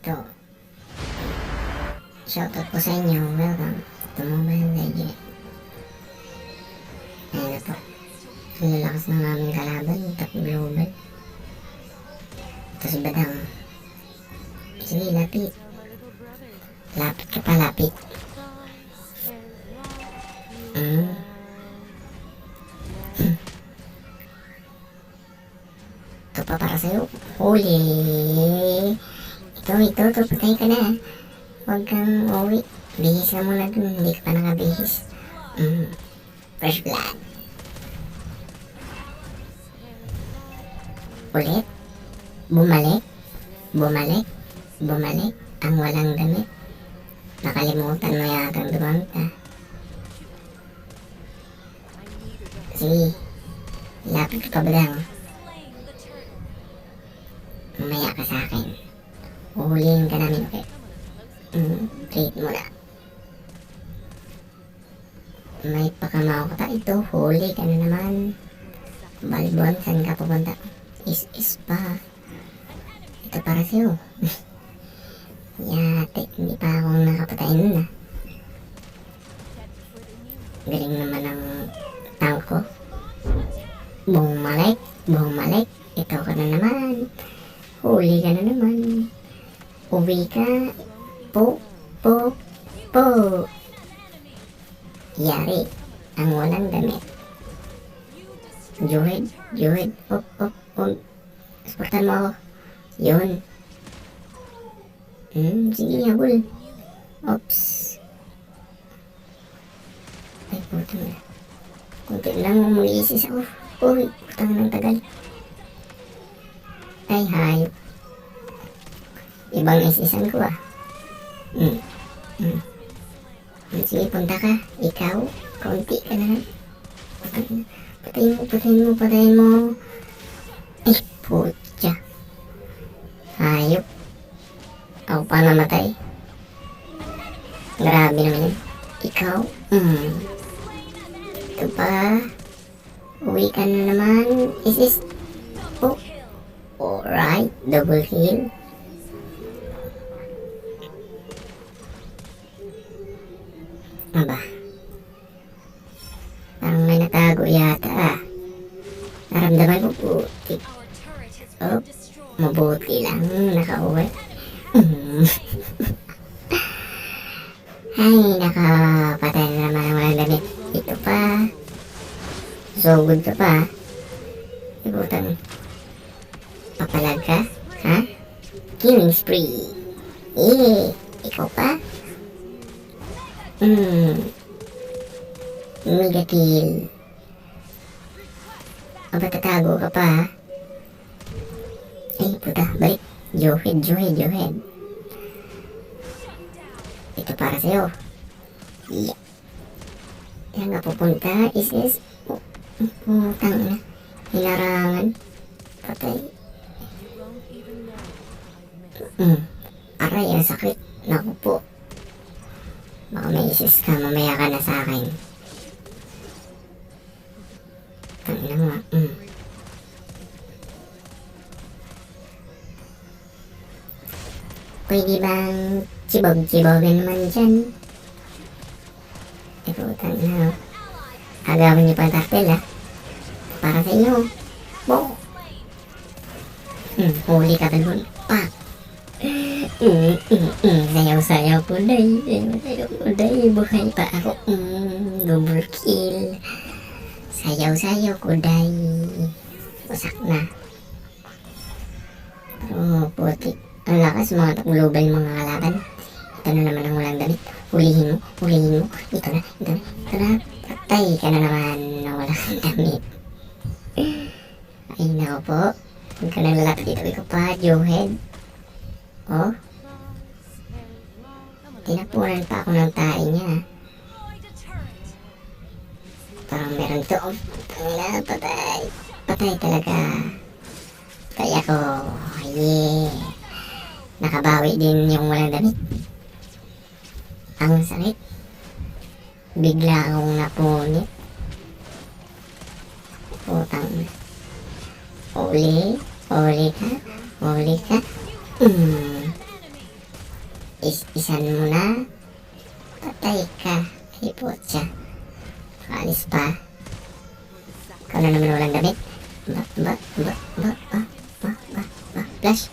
ito. Shoutout po sa inyo. Welcome to Mobile Legends. Ayun na po. Ang lalakas ng aming kalaban. Top global. Ito si Badang. Sige, lapit. Lapit ka pa, lapit. Ito pa para sa'yo. Huli. Ito, patay ka na. Huwag kang uwi. Bihis na muna dun. Hindi ka pa nakabihis. Fresh blood. Ulit. Bumalik. Ang walang damit. Nakalimutan mo yatang dumamta. Sige. Lapit ka ba lang? Mamaya ka sa akin. Uhulihin ka namin, okay? Treat mo na. May pakamao ka pa ito. Huli ka na naman. Balbon, saan ka pupunta? Is pa. Ito para sa'yo. Yate, hindi pa akong nakapatay nun ah. Galing naman ang tank ko. Bumalik. Ito ka na naman. Huli ka na naman. Uwi ka. Po. Yari. Ang walang damit. Juhid. Op. Sportan mo ako. Yun. Sige, habol. Ops. Ay, puto na. Kunti lang mag-iisis ako. Uy, putang ng tagal. Ay, hayop. Ibang isisan ko ah. Sige, punta ka. Ikaw, konti ka na. Patayin mo. Ay, putya. Hayop. Ako pa namatay. Grabe naman yun. Ikaw, ito pa. Uwi ka na naman. Isis. Oh. Alright, double kill. Aba. Parang may natago yata ah. Naramdaman ko puti. Oh, mabuti lang nakauwi. Ay, nakapatay na naman ang walang damit. Ito pa. So good ka pa. Ibutan. Papalag ka? Ha? Killing spree. Ikaw pa? Mega kill. Aba, tatago ka pa ha? Ay, puta, balik. Johead. Ito para sa'yo. Yeah. Yan nga pupunta. Is. Putang na. Hinarangan. Patay. Aray, ang sakit. Naku po. Baka may isis ka. Mamaya ka na sa akin. Tangina nga. Pwede bang chibog-chibogan naman dyan? Putang na. Agawin niyo pa ang taktil ha. Para sa inyo. Bo! Huli ka talbon. Pak! Sayaw ko day. Buhay pa ako. Double kill. Sayaw ko day. Usak na. Oh, putik. Ang lakas mga global mga kalaban. Ito na naman ang walang damit. Hulihin mo. Ito na. Patay ka na naman na walang damit. Ay, nako po. Huwag ka na lalapit dito. Ikaw pa, Johead. Oh. Tinapunan pa ako ng tae niya. Parang meron to. Patay talaga. Kaya ko. Yeah. Nakabawi din yung walang damit. Ang sakit. Bigla akong napunit. Putang. Uli ka. Isan mo na. Patay ka. Ay, putya. Alis pa. Ikaw na naman walang damit. Flash.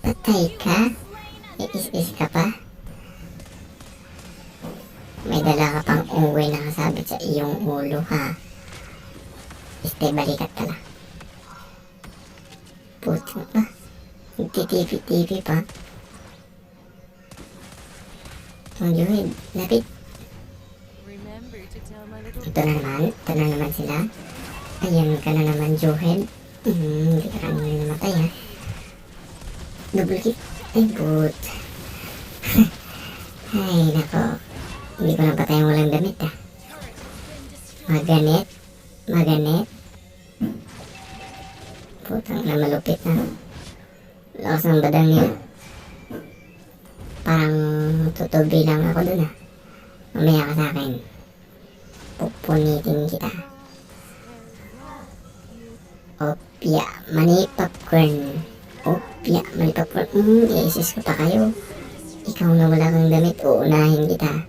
Patay ka. Is ka pa. May dala ka pang uwi na kasabit sa iyong ulo, ha? Balikat ka lang. Puto pa. Nagtitipi-tipi pa. Ang Joel, lapit. Ito na naman sila. Ayan ka na naman, Joel. Hindi ka kanina namatay, ha? Double kick. Ay, but. Ay, nako. Hindi ko napatay ang walang damit, ha? Maganet. Putang na malupit na. Lakas ng badang niya. Parang tutubi lang ako dun, ha? Mamaya ka sa akin. Pupunitin kita. Opya, mani popcorn. I-assist ko pa kayo. Ikaw na wala kang damit, uunahin kita.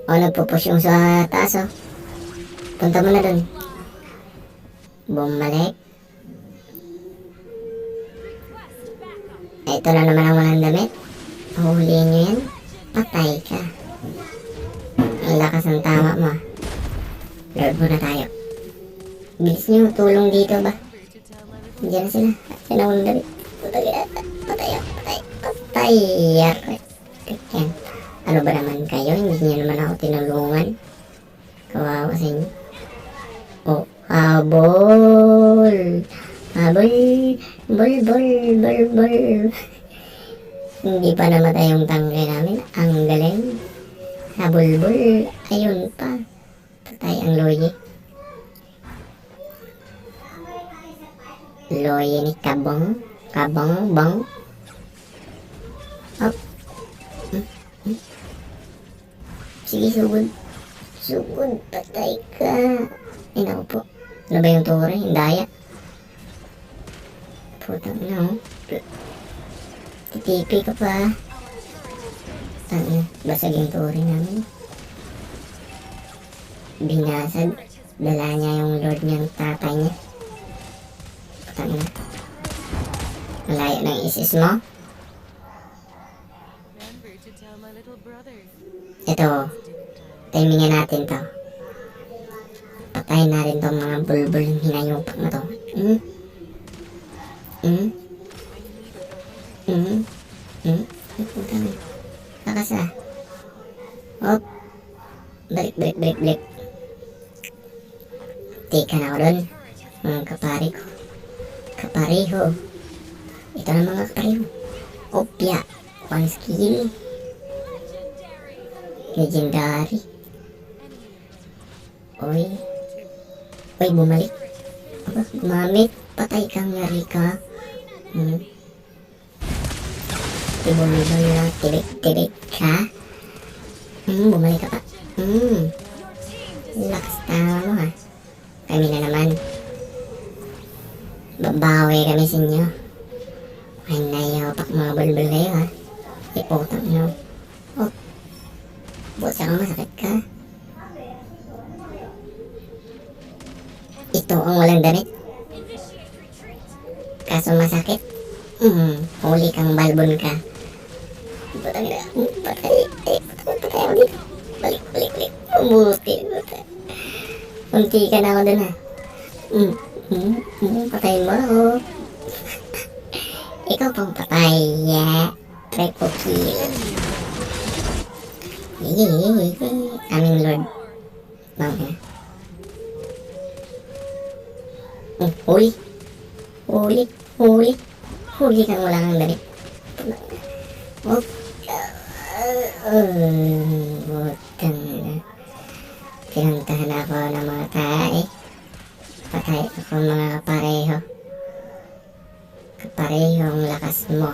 Nagpupush yung sa taas, oh. Punta mo na dun. Bumalik. Ito na naman ang walang damit. Huhulihin nyo yan. Patay ka. Ang lakas ng tama mo. Lord muna tayo. Bilis nyo, tulong dito ba? Diyan na sila. Diyan na walang damit. Patay. Yan. Ano ba naman kayo? Hindi nyo naman ako tinulungan. Kawawa sa inyo. Habol. Bol. Hindi pa namatay yung tangke namin. Ang galing. Habol. Ayun pa. Patay ang Loye. Loye ni Kabong. Bang. Up. Sige, sugod. Patay ka. Ay, naku po. Ano ba yung tore? Yung daya. Putang ina, oh. Titipi ka pa. Basag yung tore namin. Binasag. Dala niya yung lord niyang tatay niya. Putang ina. Malayo ng isis mo. Ito. Timingan natin to. Patayin natin tong mga bulbul hinayupak na to. Lakas, ah. Hop. Balik. Tika na ako dun. Mga kapareho. Ito na mga kapareho. Opya. One skill. Legendary. Oy, bumalik. Gumamit. Patay kang yari ka. Tibulibol lang. Tibik ka. Bumalik ka pa. Lakas tama mo, ha. Kami na naman. Babawi kami sa inyo. Ay, nayapak mga bulbul kayo, ha. Ipotang nyo. Buta ka, masakit ka. Ito ang walang damit. Kaso masakit. Huli kang balbon ka. Patay ako dito. Balik. Buti. Unti ka na ako dun, ha. Patayin mo ako. Ikaw pang patay, ya. Triple kill. Aming Lord. Bang, huli kang wala kang damit. Butang na. Pinuntahan ako ng mga tae. Patay ako mga kapareho ang lakas mo.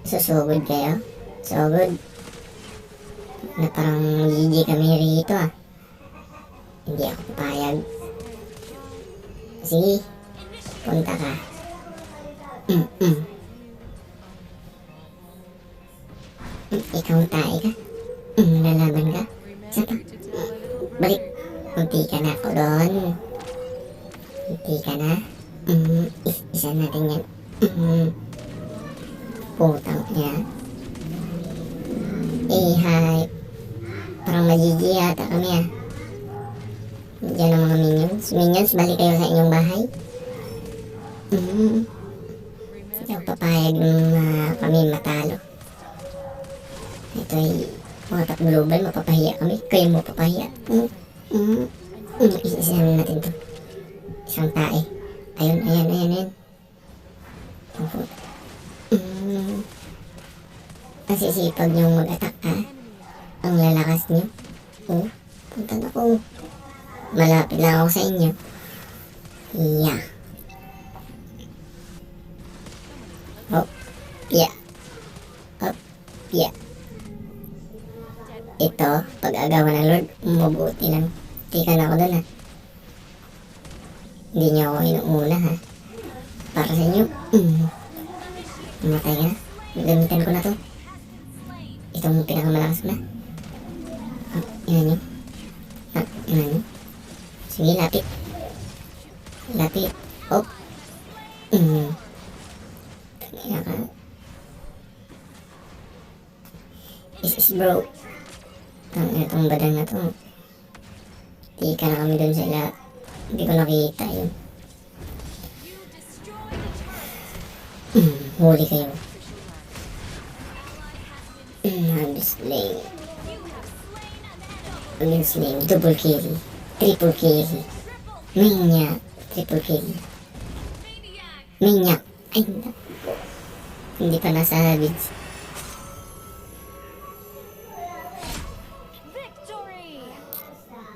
Susugod kayo? Sugod? Na parang GG kami rito, ah. Hindi ako papayag. Sige. Punta ka. Mm-mm. Ikaw tae ka. Lalaban ka. Isa pa. Balik. Kunti ka na ako doon. Kunti ka na. Isa natin yan. Putang niya. Hi. Parang magigi yata kami ah. Diyan ang mga minions. Minions, balik kayo sa inyong bahay. Hindi ako papayag ng kami matalo. Ito ay mga top global, mapapahiya kami. Kayo mo papahiya. Isa-isahan natin to. Isang tae. Ayun. Ang sisipag niyong mag-attack ha. Ang lalakas niyo. Punta na ko. Malapit lang ako sa inyo. Yeah. Yeah. Ito, pag-agawan ng Lord, mabuti lang. Tika na ako doon ha. Hindi niyo ako inuuna ha. Para sa inyo. Mamatay ka na. Gamitan ko na to. Itong pinakamalakas na. Ina nyo. Sige, lapit. Ina ka. Is bro. Itong badan na to. Tika na kami dun sa ila. Hindi ko nakita yun. Huli kayo. Slain. Double kill. Triple kill. Maniac. Triple kill. Maniac. Ay, hindi pa nasa habits.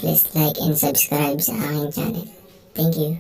Please like and subscribe sa aking channel. Thank you.